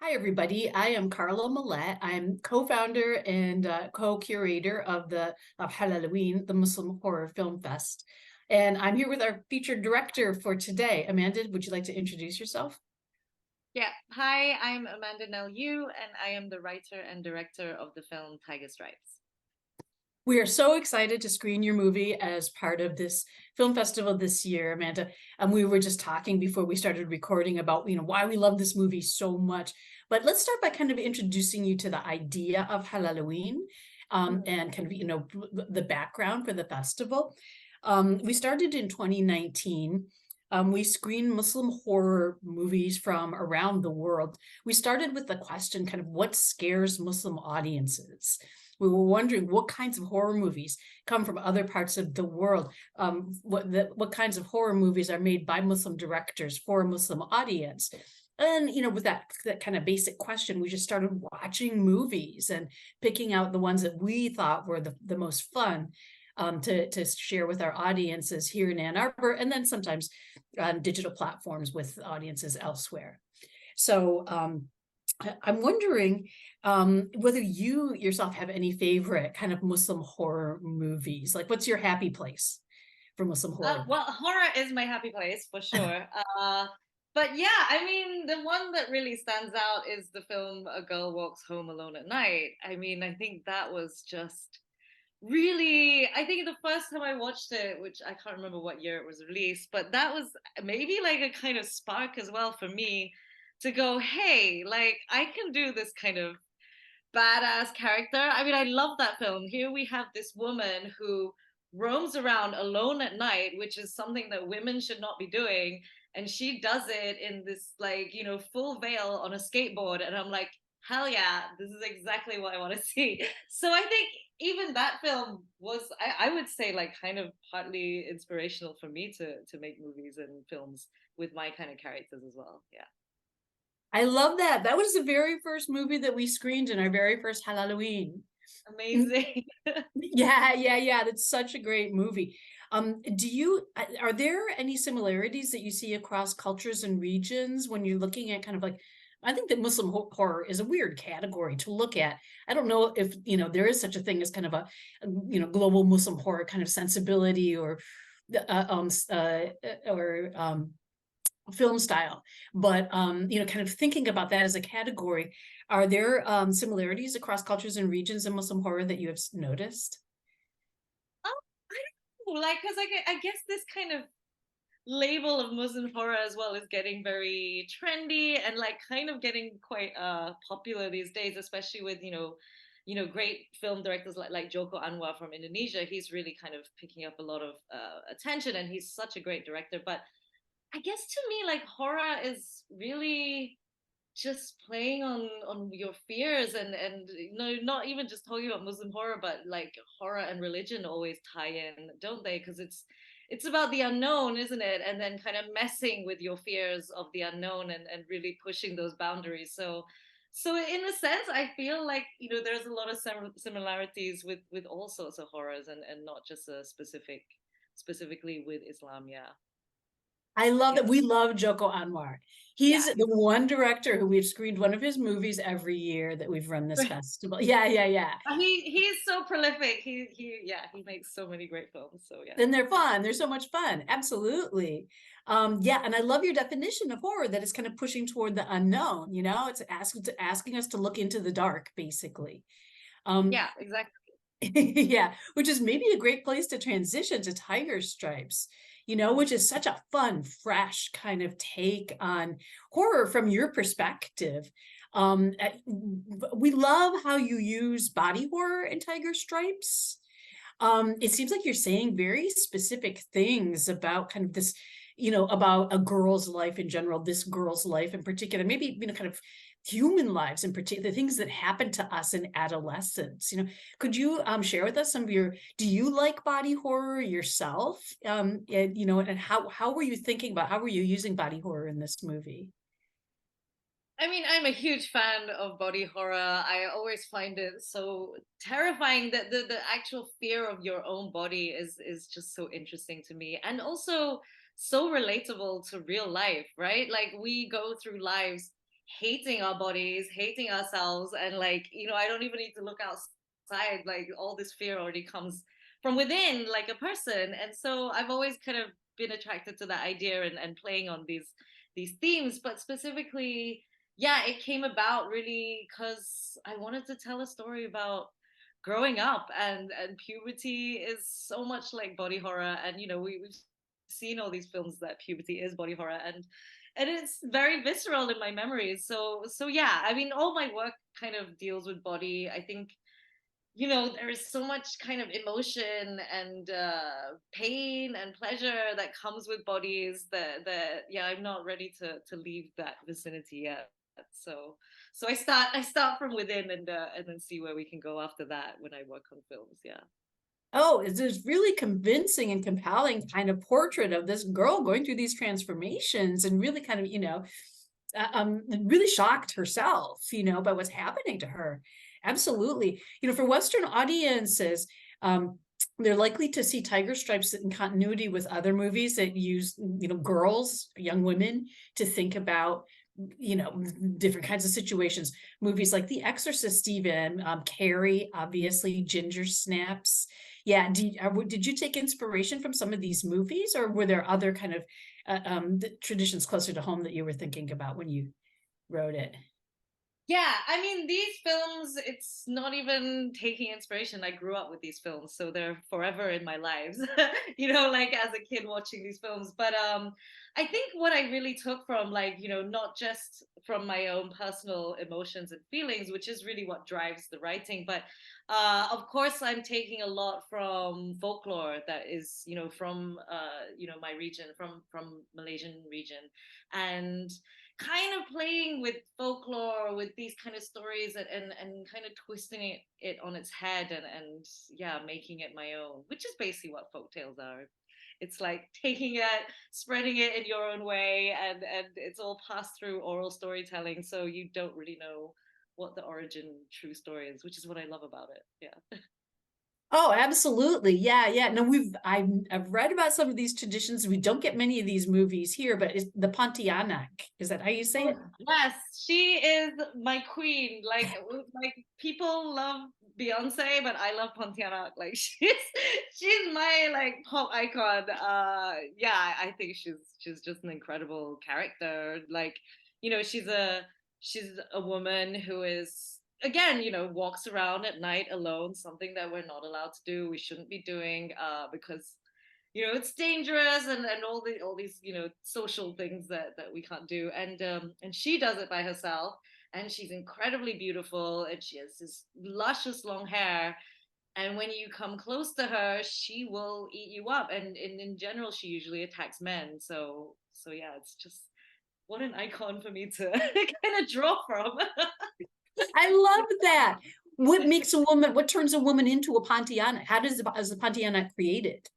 Hi, everybody. I am Carla Millette. I'm co-founder and co-curator of Halaloween, the Muslim Horror Film Fest. And I'm here with our featured director for today. Amanda, would you like to introduce yourself? Yeah. Hi, I'm Amanda Nell, and I am the writer and director of the film Tiger Stripes. We are so excited to screen your movie as part of this film festival this year, Amanda. And we were just talking before we started recording about, why we love this movie so much. But let's start by kind of introducing you to the idea of Halaloween, Mhm. and kind of, the background for the festival. We started in 2019. We screen Muslim horror movies from around the world. We started with the question, kind of what scares Muslim audiences? We were wondering what kinds of horror movies come from other parts of the world. What kinds of horror movies are made by Muslim directors for a Muslim audience? And with that kind of basic question, we just started watching movies and picking out the ones that we thought were the most fun, to share with our audiences here in Ann Arbor, and then sometimes on digital platforms with audiences elsewhere. So I'm wondering whether you yourself have any favorite kind of Muslim horror movies. Like, what's your happy place for Muslim horror? Well, horror is my happy place for sure. But yeah, I mean, the one that really stands out is the film A Girl Walks Home Alone at Night. I mean, I think that was just really, I think the first time I watched it, which I can't remember what year it was released, but that was maybe like a kind of spark as well for me to go, hey, like I can do this kind of badass character. I mean, I love that film. Here we have this woman who roams around alone at night, which is something that women should not be doing. And she does it in this, like, full veil on a skateboard. And I'm like, hell yeah, this is exactly what I want to see. So I think even that film was, I would say, like, kind of partly inspirational for me to make movies and films with my kind of characters as well. Yeah. I love that. That was the very first movie that we screened in our very first Halloween. Amazing. Yeah, yeah, yeah. That's such a great movie. Are there any similarities that you see across cultures and regions when you're looking at kind of like, I think that Muslim horror is a weird category to look at. I don't know if, there is such a thing as kind of global Muslim horror kind of sensibility or film style. But, kind of thinking about that as a category, are there similarities across cultures and regions in Muslim horror that you have noticed? Oh, I don't know, like, because I guess this kind of label of Muslim horror as well is getting very trendy and like kind of getting quite popular these days, especially with great film directors like Joko Anwar from Indonesia. He's really kind of picking up a lot of attention, and he's such a great director. But I guess to me, like horror is really just playing on your fears and not even just talking about Muslim horror, but like horror and religion always tie in, don't they? Because it's about the unknown, isn't it? And then kind of messing with your fears of the unknown and really pushing those boundaries. So in a sense, I feel like there's a lot of similarities with all sorts of horrors and not just a specifically with Islam. Yeah, I love yeah, that. We love Joko Anwar. He's yeah. the one director who we've screened one of his movies every year that we've run this He's festival. Yeah, yeah, yeah. he's so prolific. He makes so many great films. So yeah. And they're fun. They're so much fun. Absolutely. Yeah, and I love your definition of horror that it's kind of pushing toward the unknown, it's asking us to look into the dark, basically. Um, Yeah, exactly. yeah, which is maybe a great place to transition to Tiger Stripes, which is such a fun, fresh kind of take on horror from your perspective. We love how you use body horror in Tiger Stripes. It seems like you're saying very specific things about kind of this, about a girl's life in general, this girl's life in particular, maybe, kind of human lives in particular, the things that happen to us in adolescence. Could you share with us some of do you like body horror yourself? And how were you thinking about, how were you using body horror in this movie? I mean, I'm a huge fan of body horror. I always find it so terrifying that the actual fear of your own body is just so interesting to me. And also so relatable to real life, right? Like we go through lives hating our bodies, hating ourselves, and like, I don't even need to look outside. Like all this fear already comes from within, like a person. And so I've always kind of been attracted to that idea, and playing on these themes, but specifically, yeah, it came about really because I wanted to tell a story about growing up, and puberty is so much like body horror. And we've seen all these films that puberty is body horror, and it's very visceral in my memories. So yeah, I mean, all my work kind of deals with body. I think there is so much kind of emotion and pain and pleasure that comes with bodies, that yeah, I'm not ready to leave that vicinity yet. So I start from within, and then see where we can go after that when I work on films. Yeah. Oh, it's this really convincing and compelling kind of portrait of this girl going through these transformations and really kind of, really shocked herself, by what's happening to her. Absolutely. For Western audiences, they're likely to see tiger stripes in continuity with other movies that use, girls, young women, to think about, different kinds of situations. Movies like The Exorcist, even Carrie, obviously, Ginger Snaps. Yeah, did you take inspiration from some of these movies, or were there other kind of traditions closer to home that you were thinking about when you wrote it? Yeah, I mean, these films, it's not even taking inspiration. I grew up with these films, so they're forever in my lives, like as a kid watching these films. But I think what I really took from, like, not just from my own personal emotions and feelings, which is really what drives the writing, but of course, I'm taking a lot from folklore that is, from my region, from Malaysian region, and kind of playing with folklore, with these kind of stories, and kind of twisting it on its head, and yeah, making it my own, which is basically what folk tales are. It's like taking it, spreading it in your own way, and it's all passed through oral storytelling, so you don't really know what the origin true story is, which is what I love about it. Yeah. Oh, absolutely. Yeah, yeah. No, I've read about some of these traditions. We don't get many of these movies here, but it's the Pontianak. Is that how you say Oh, it? yes, she is my queen. Like people love Beyonce, but I love Pontianak. Like she's my like pop icon. Yeah, I think she's just an incredible character. Like, she's a woman who is, again, walks around at night alone, something that we're not allowed to do. We shouldn't be doing, because it's dangerous, and all these social things that we can't do, and she does it by herself, and she's incredibly beautiful, and she has this luscious long hair, and when you come close to her, she will eat you up, and in general she usually attacks men. So yeah, it's just what an icon for me to kind of draw from. I love that. What turns a woman into a Pontianak? How is the Pontianak created?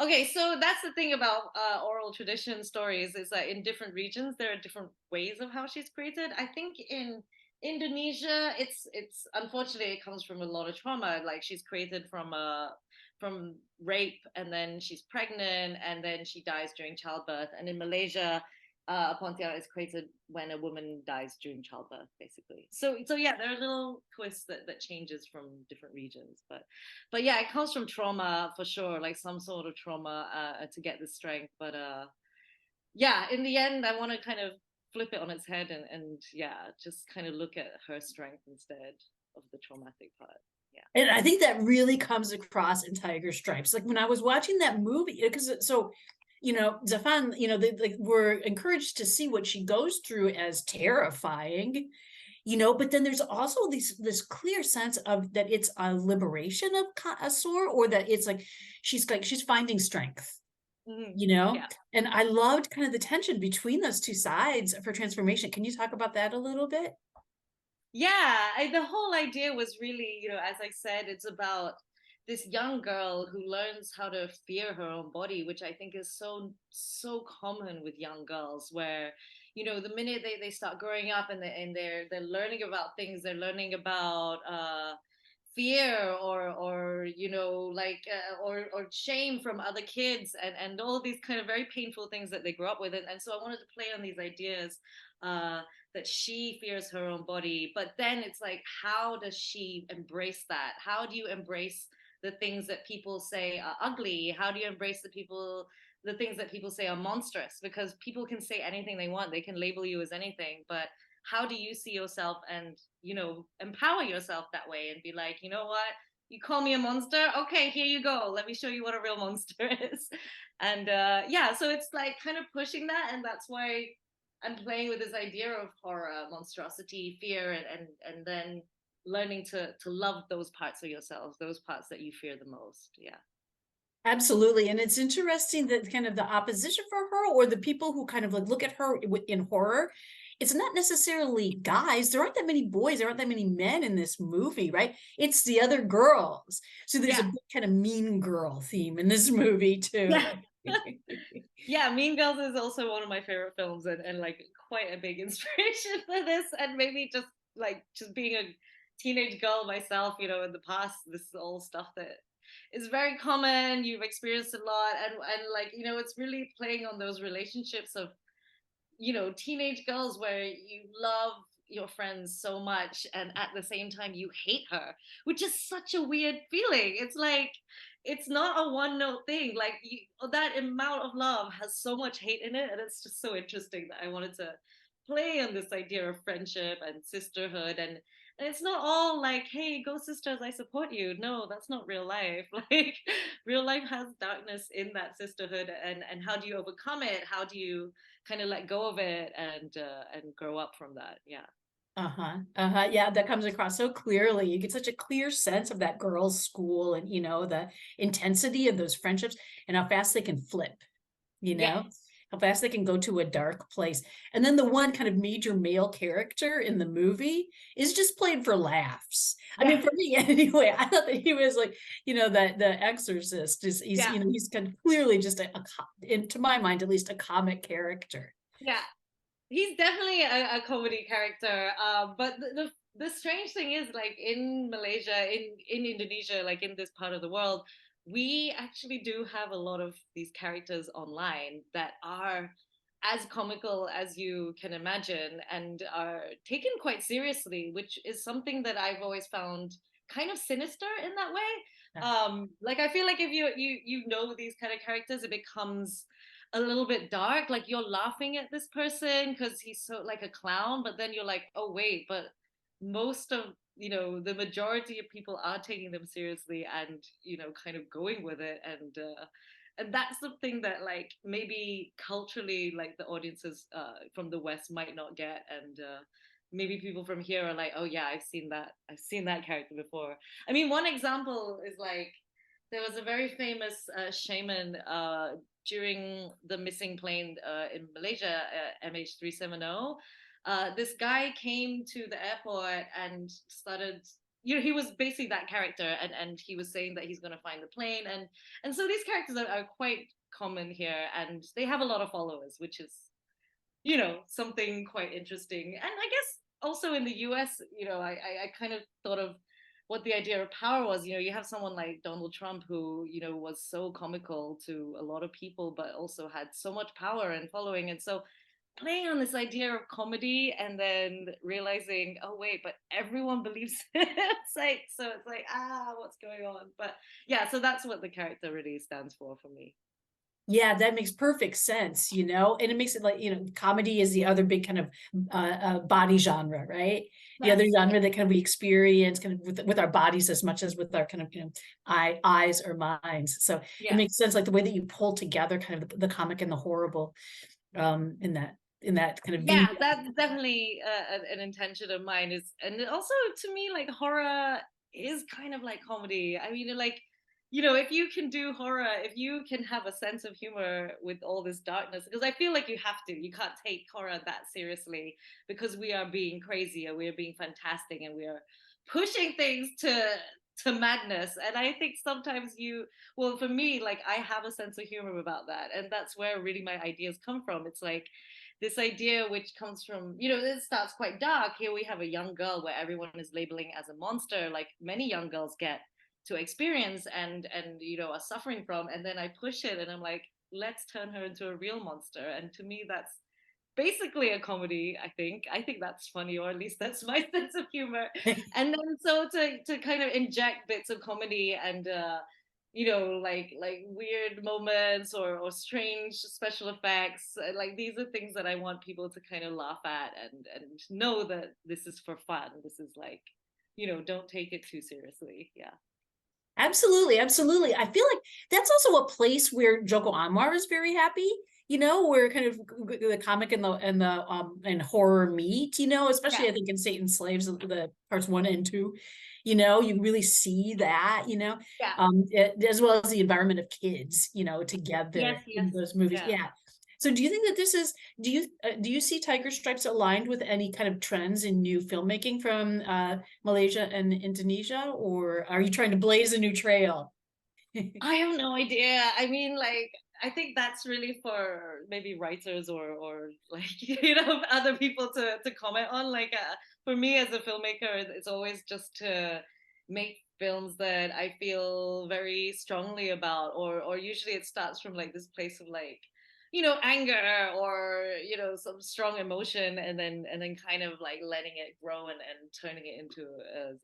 Okay, so that's the thing about oral tradition stories, is that in different regions there are different ways of how she's created. I think in Indonesia, it's unfortunately it comes from a lot of trauma. Like, she's created from rape, and then she's pregnant, and then she dies during childbirth. And in Malaysia, Pontianak is created when a woman dies during childbirth, basically. So yeah, there are little twists that changes from different regions, but yeah, it comes from trauma for sure, like some sort of trauma, to get the strength. But yeah, in the end, I want to kind of flip it on its head, and yeah, just kind of look at her strength instead of the traumatic part. Yeah. And I think that really comes across in Tiger Stripes. Like when I was watching that movie, because Zafan, they were encouraged to see what she goes through as terrifying, but then there's also this clear sense of that it's a liberation of a sort, or that it's like she's finding strength, Mhm. you know? Yeah. And I loved kind of the tension between those two sides of her transformation. Can you talk about that a little bit? Yeah, the whole idea was really, as I said, it's about this young girl who learns how to fear her own body, which I think is so common with young girls, where the minute they start growing up, and they're learning about things, they're learning about fear or like or shame from other kids and all these kind of very painful things that they grew up with, and so I wanted to play on these ideas uh that she fears her own body, but then it's like, how does she embrace that? How do you embrace the things that people say are ugly? How do you embrace the things that people say are monstrous? Because people can say anything they want, they can label you as anything, but how do you see yourself and empower yourself that way and be like, you know what, you call me a monster, okay, here you go, let me show you what a real monster is. And yeah, so it's like kind of pushing that, and that's why I'm playing with this idea of horror, monstrosity, fear, and then learning to love those parts of yourself, those parts that you fear the most. Yeah. Absolutely. And it's interesting that kind of the opposition for her, or the people who kind of like look at her in horror, it's not necessarily guys. There aren't that many boys, there aren't that many men in this movie, right? It's the other girls. So there's a Yeah. big kind of mean girl theme in this movie too. Yeah. Yeah, Mean Girls is also one of my favorite films, and like quite a big inspiration for this. And maybe just being a teenage girl myself, in the past, this is all stuff that is very common. You've experienced a lot, and like it's really playing on those relationships of teenage girls where you love your friends so much and at the same time you hate her, which is such a weird feeling. It's like it's not a one note thing. Like that amount of love has so much hate in it, and it's just so interesting that I wanted to play on this idea of friendship and sisterhood. And it's not all like, hey, go sisters, I support you. No, that's not real life. Like real life has darkness in that sisterhood, and how do you overcome it? How do you kind of let go of it and grow up from that? Yeah. Uh-huh. Uh-huh. Yeah, that comes across so clearly. You get such a clear sense of that girls' school, and the intensity of those friendships, and how fast they can flip, you Yeah. know, how fast they can go to a dark place. And then the one kind of major male character in the movie is just played for laughs. I Yeah. mean, for me anyway, I thought that he was like, that the exorcist is, Yeah. he's kind of clearly just to my mind, at least, a comic character. Yeah. He's definitely a comedy character. But the strange thing is, like in Malaysia, in Indonesia, like in this part of the world, we actually do have a lot of these characters online that are as comical as you can imagine and are taken quite seriously, which is something that I've always found kind of sinister in that way. Like I feel like if you know these kind of characters, it becomes a little bit dark. Like you're laughing at this person because he's so like a clown, but then you're like, oh wait, but most of the majority of people are taking them seriously and kind of going with it. And that's something that like maybe culturally like the audiences from the West might not get, and maybe people from here are like, oh yeah, I've seen that character before. I mean, one example is like there was a very famous shaman during the missing plane in Malaysia, MH370. This guy came to the airport and started. He was basically that character, and he was saying that he's going to find the plane, and so these characters are quite common here, and they have a lot of followers, which is something quite interesting. And I guess also in the US, I kind of thought of what the idea of power was. You have someone like Donald Trump who was so comical to a lot of people but also had so much power and following, and so playing on this idea of comedy and then realizing, oh wait, but everyone believes it. It's like, what's going on? But yeah, so that's what the character really stands for me. Yeah, that makes perfect sense, and it makes it like, comedy is the other big kind of body genre, right? The other Yes. genre that kind of we experience kind of with our bodies as much as with our kind of, eyes or minds. So it Yeah. makes sense, like the way that you pull together kind of the comic and the horrible in that kind of Yeah, V. that's definitely an intention of mine. Is And also to me, like horror is kind of like comedy. I mean, like if you can do horror, if you can have a sense of humor with all this darkness, because I feel like you can't take horror that seriously because we are being crazy and we are being fantastic and we are pushing things to madness. And I think sometimes well, for me, like I have a sense of humor about that, and that's where really my ideas come from. It's like this idea which comes from, it starts quite dark. Here we have a young girl where everyone is labeling as a monster, like many young girls get to experience and are suffering from. And then I push it and I'm like, let's turn her into a real monster. And to me, that's basically a comedy. I think that's funny, or at least that's my sense of humor. And then so to kind of inject bits of comedy and like weird moments or strange special effects, like these are things that I want people to kind of laugh at and know that this is for fun. This is like, don't take it too seriously. Yeah. Absolutely, absolutely. I feel like that's also a place where Joko Anwar is very happy, where kind of the comic and horror meet, Yeah. especially I think in Satan's Slaves, the parts 1 and 2, you really see that, Yeah. as well as the environment of kids, Yes, together yes. in those movies. Yeah. Yeah. So do you think that this is, do you see Tiger Stripes aligned with any kind of trends in new filmmaking from Malaysia and Indonesia, or are you trying to blaze a new trail? I have no idea. I mean, like, I think that's really for maybe writers or like other people to comment on. Like, for me as a filmmaker, it's always just to make films that I feel very strongly about, or usually it starts from like this place of like, anger or some strong emotion, and then kind of like letting it grow and turning it into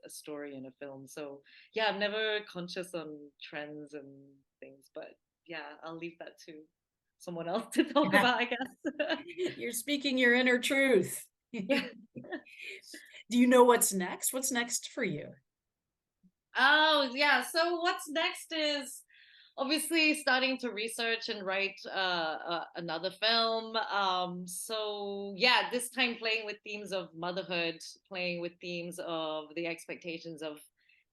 a story in a film. So yeah, I'm never conscious on trends and things, but yeah, I'll leave that to someone else to talk about, I guess. You're speaking your inner truth. Yeah. Do you know what's next? What's next for you? Oh, yeah. So what's next is obviously starting to research and write another film. So yeah, this time playing with themes of motherhood, playing with themes of the expectations of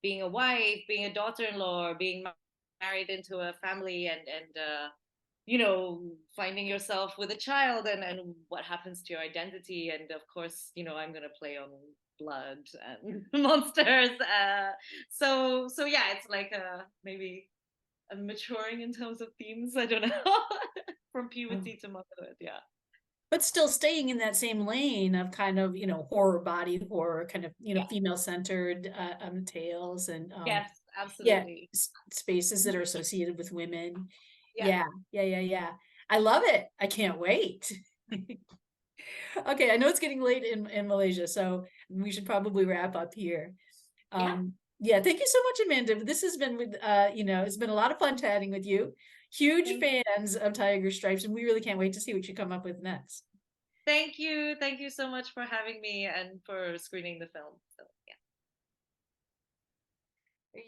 being a wife, being a daughter-in-law, being married into a family, and finding yourself with a child, and what happens to your identity. And of course, I'm going to play on blood and monsters. So yeah, it's like maybe I'm maturing in terms of themes. I don't know. From Oh. puberty to motherhood. Yeah. But still staying in that same lane of kind of, horror, body horror, kind of, Yeah. female centered tales and Yes, yeah, absolutely. spaces that are associated with women. Yeah. Yeah, yeah, yeah, yeah. I love it. I can't wait. Okay, I know it's getting late in Malaysia, so we should probably wrap up here. Yeah. Yeah, thank you so much, Amanda. This has been with it's been a lot of fun chatting with you. Huge Thank, fans of Tiger Stripes, and we really can't wait to see what you come up with next. thank you. Thank you so much for having me and for screening the film. So, yeah.